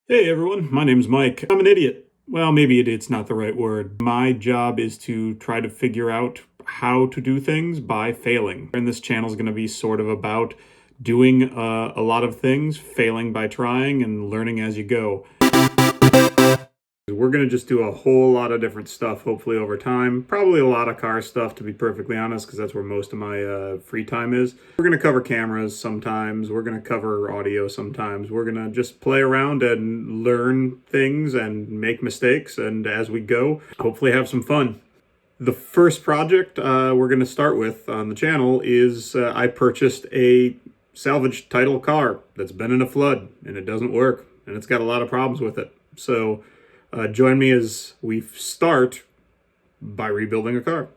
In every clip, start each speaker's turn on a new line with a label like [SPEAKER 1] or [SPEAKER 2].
[SPEAKER 1] Hey everyone, my name's Mike. I'm an idiot. Well, maybe idiot's not the right word. My job is to try to figure out how to do things by failing. And this channel is going to be sort of about doing a lot of things, failing by trying, and learning as you go. We're going to just do a whole lot of different stuff, hopefully over time. Probably a lot of car stuff, to be perfectly honest, because that's where most of my free time is. We're going to cover cameras sometimes. We're going to cover audio sometimes. We're going to just play around and learn things and make mistakes. And as we go, hopefully have some fun. The first project we're going to start with on the channel is I purchased a salvage title car that's been in a flood, and it doesn't work, and it's got a lot of problems with it. So join me as we start by rebuilding a car.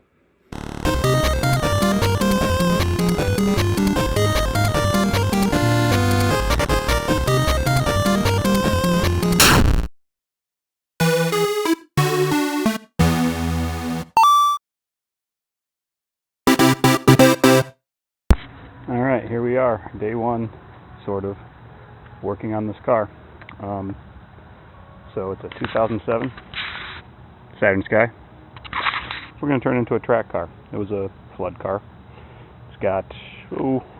[SPEAKER 1] All right, here we are, day one, sort of, working on this car. So it's a 2007 Saturn Sky. We're going to turn it into a track car. It was a flood car. It's got,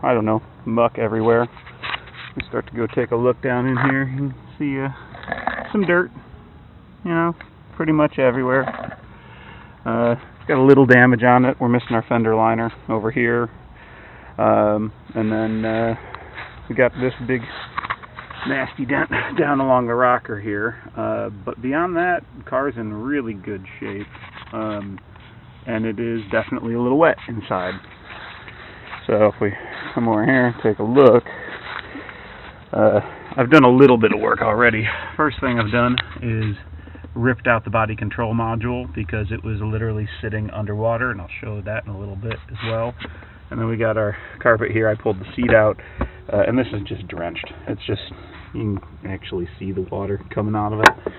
[SPEAKER 1] I don't know, muck everywhere. We start to go take a look down in here and see some dirt, pretty much everywhere. It's got a little damage on it. We're missing our fender liner over here. And then we got this big nasty dent down along the rocker here, but beyond that, the car's in really good shape, and it is definitely a little wet inside. So if we come over here and take a look, I've done a little bit of work already. First thing I've done is ripped out the body control module because it was literally sitting underwater, and I'll show that in a little bit as well. And then we got our carpet here. I pulled the seat out, and this is just drenched. It's just, you can actually see the water coming out of it.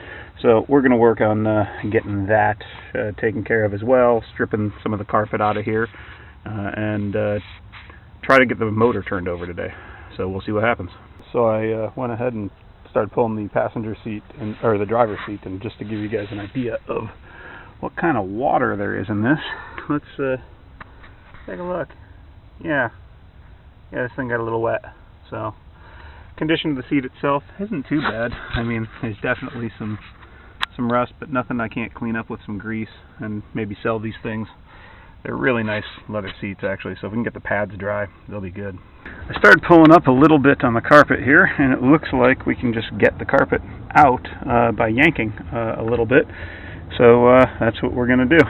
[SPEAKER 1] So we're going to work on getting that taken care of as well, stripping some of the carpet out of here, and try to get the motor turned over today. So we'll see what happens. So I went ahead and started pulling the passenger seat, or the driver's seat, and just to give you guys an idea of what kind of water there is in this, let's take a look. Yeah, this thing got a little wet. So, condition of the seat itself isn't too bad. I mean, there's definitely some rust, but nothing I can't clean up with some grease and maybe sell these things. They're really nice leather seats, actually, so if we can get the pads dry, they'll be good. I started pulling up a little bit on the carpet here, and it looks like we can just get the carpet out by yanking a little bit. So that's what we're going to do.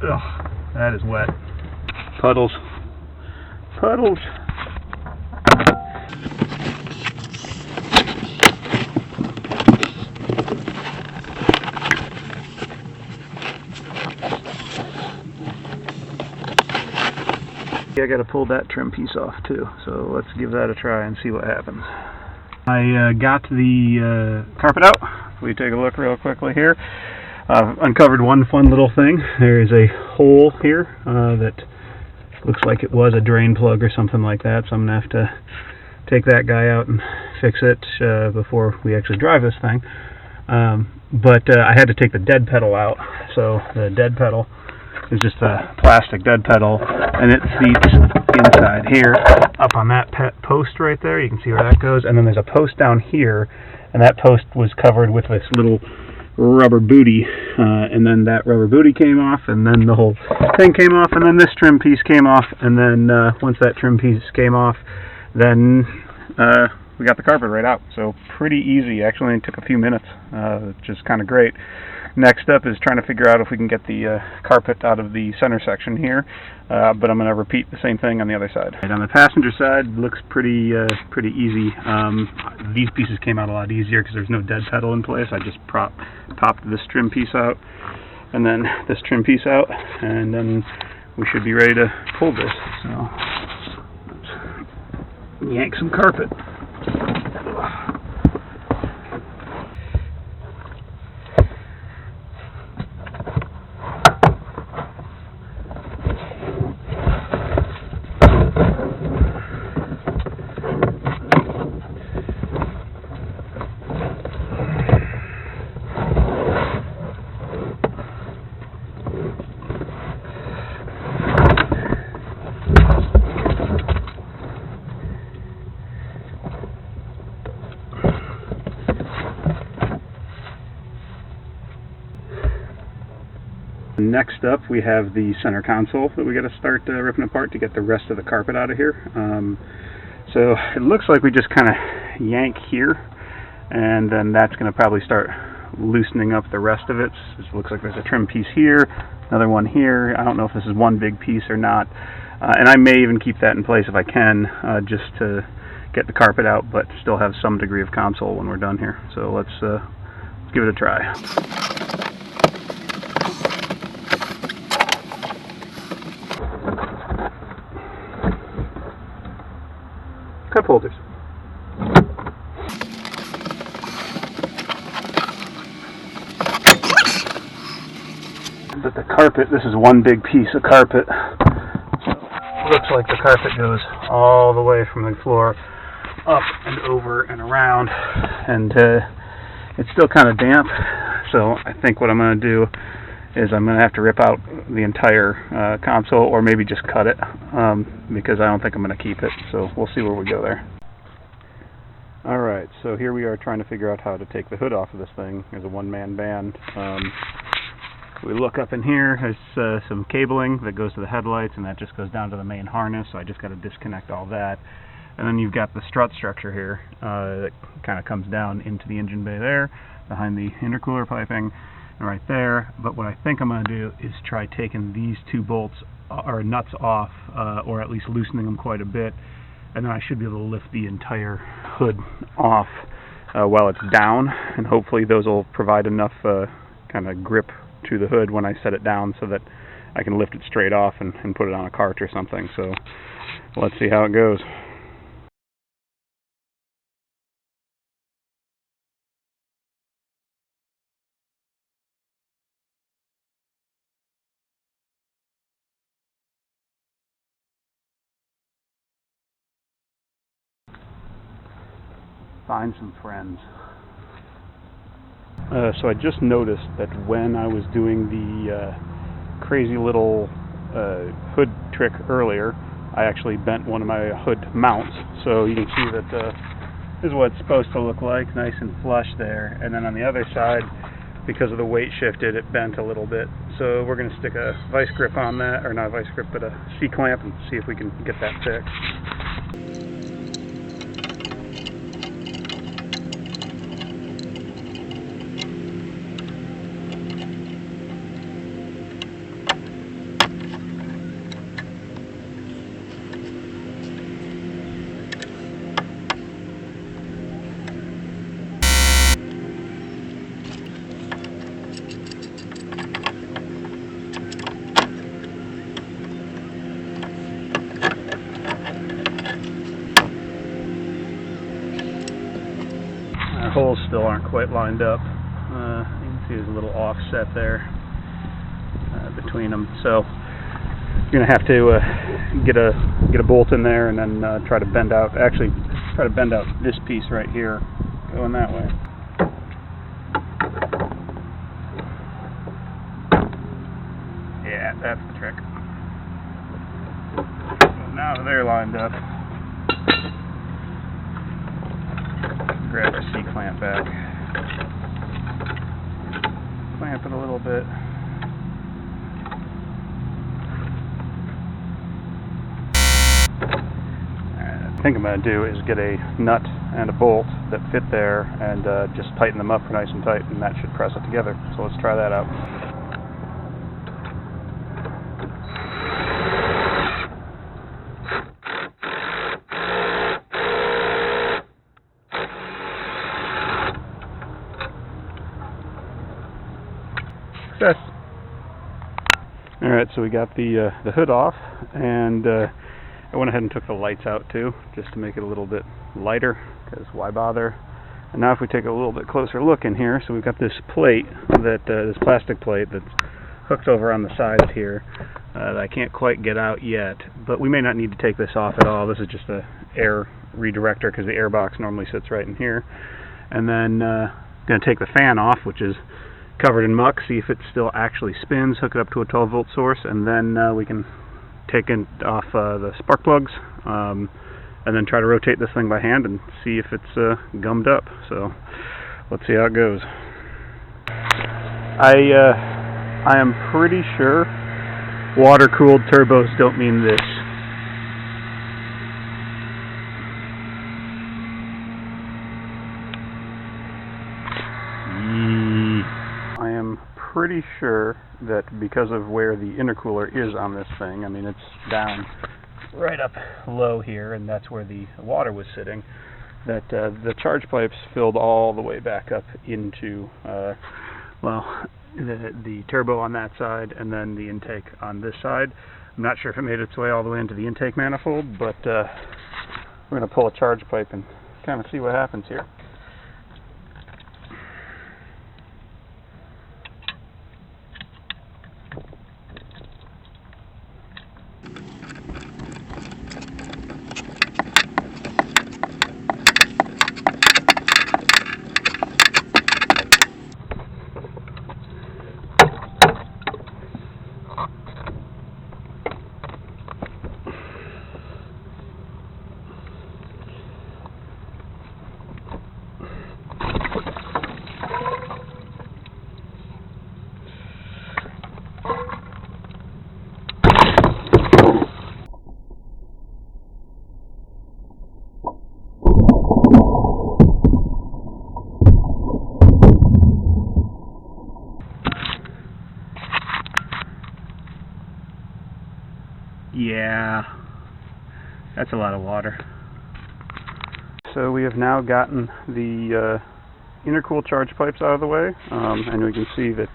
[SPEAKER 1] Ugh, that is wet. Puddles. Puddles. I gotta pull that trim piece off too, so let's give that a try and see what happens. I got the carpet out. If we take a look real quickly here, uncovered one fun little thing. There is a hole here that looks like it was a drain plug or something like that, so I'm gonna have to take that guy out and fix it before we actually drive this thing. But I had to take the dead pedal out, so the dead pedal is just a plastic dead pedal, and it seats inside here up on that post right there. You can see where that goes, and then there's a post down here, and that post was covered with this little rubber booty, and then that rubber booty came off, and then the whole thing came off, and then this trim piece came off, and then once that trim piece came off, then we got the carpet right out. So pretty easy. Actually, it took a few minutes, which is kind of great. Next up is trying to figure out if we can get the carpet out of the center section here, but I'm going to repeat the same thing on the other side. Right, on the passenger side, looks pretty easy. These pieces came out a lot easier because there's no dead pedal in place. I just popped this trim piece out, and then this trim piece out, and then we should be ready to pull this. So let's yank some carpet. next up we have the center console that we got to start ripping apart to get the rest of the carpet out of here. So it looks like we just kind of yank here, and then that's going to probably start loosening up the rest of it. It looks like there's a trim piece here, another one here. I don't know if this is one big piece or not, and I may even keep that in place if I can, just to get the carpet out but still have some degree of console when we're done here. So let's give it a try. Cup holders. But the carpet, this is one big piece of carpet. So it looks like the carpet goes all the way from the floor up and over and around, and it's still kind of damp. So I think what I'm going to do is I'm going to have to rip out the entire console, or maybe just cut it, because I don't think I'm going to keep it. So we'll see where we go there. Alright, so here we are trying to figure out how to take the hood off of this thing as a one-man band. We look up in here, there's some cabling that goes to the headlights, and that just goes down to the main harness, so I just got to disconnect all that. And then you've got the strut structure here that kind of comes down into the engine bay there, behind the intercooler piping, and right there. But what I think I'm going to do is try taking these two bolts, or nuts off, or at least loosening them quite a bit, and then I should be able to lift the entire hood off while it's down, and hopefully those will provide enough kind of grip to the hood when I set it down so that I can lift it straight off and put it on a cart or something. So let's see how it goes. Find some friends. So I just noticed that when I was doing the crazy little hood trick earlier, I actually bent one of my hood mounts. So you can see that this is what it's supposed to look like, nice and flush there. And then on the other side, because of the weight shifted, it bent a little bit. So we're going to stick a vice grip on that, or not a vice grip, but a C-clamp, and see if we can get that fixed. Holes still aren't quite lined up. You can see there's a little offset there between them. So you're gonna have to get a bolt in there and then try to bend out. Actually, try to bend out this piece right here, going that way. Yeah, that's the trick. So now that they're lined up, grab our C-clamp back, clamp it a little bit. I think I'm going to do is get a nut and a bolt that fit there and just tighten them up nice and tight, and that should press it together. So let's try that out. Alright, so we got the hood off, and I went ahead and took the lights out too, just to make it a little bit lighter, because why bother? And now if we take a little bit closer look in here, so we've got this plate, this plastic plate that's hooked over on the side here, that I can't quite get out yet, but we may not need to take this off at all. This is just a air redirector, because the air box normally sits right in here. And then going to take the fan off, which is covered in muck, see if it still actually spins, hook it up to a 12-volt source, and then we can take it off the spark plugs, and then try to rotate this thing by hand and see if it's gummed up. So let's see how it goes. I I am pretty sure water-cooled turbos don't mean this. I am pretty sure that because of where the intercooler is on this thing, I mean it's down right up low here, and that's where the water was sitting, that the charge pipes filled all the way back up into, the turbo on that side and then the intake on this side. I'm not sure if it made its way all the way into the intake manifold, but we're going to pull a charge pipe and kind of see what happens here. Yeah, that's a lot of water. So we have now gotten the intercooled charge pipes out of the way, and we can see that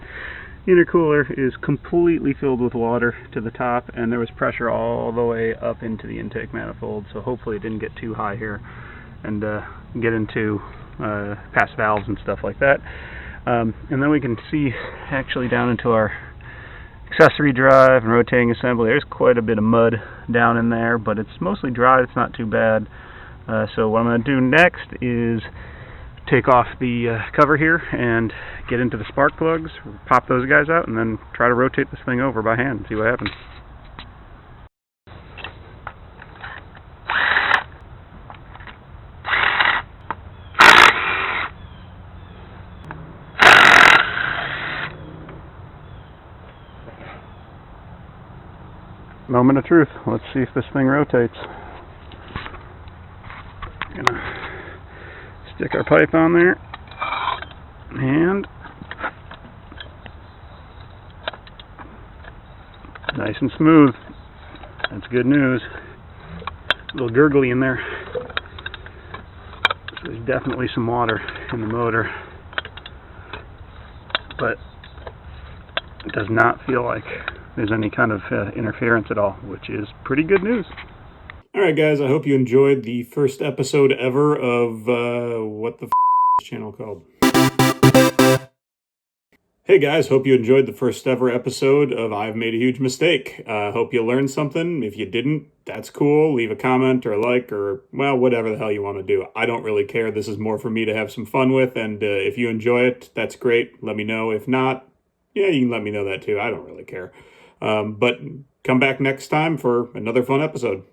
[SPEAKER 1] the intercooler is completely filled with water to the top, and there was pressure all the way up into the intake manifold, so hopefully it didn't get too high here and get into past valves and stuff like that. And then we can see actually down into our accessory drive and rotating assembly. There's quite a bit of mud down in there, but it's mostly dry. It's not too bad. So what I'm going to do next is take off the cover here and get into the spark plugs, pop those guys out, and then try to rotate this thing over by hand and see what happens. Moment of truth. Let's see if this thing rotates. Gonna stick our pipe on there, and nice and smooth. That's good news. A little gurgly in there. So there's definitely some water in the motor, but it does not feel like there's any kind of interference at all, which is pretty good news. Alright guys, I hope you enjoyed the first episode ever of, what the f*** is this channel called? Hey guys, hope you enjoyed the first ever episode of I've Made a Huge Mistake. Hope you learned something. If you didn't, that's cool. Leave a comment or a like or, well, whatever the hell you want to do. I don't really care. This is more for me to have some fun with, and if you enjoy it, that's great. Let me know. If not, yeah, you can let me know that too. I don't really care. But come back next time for another fun episode.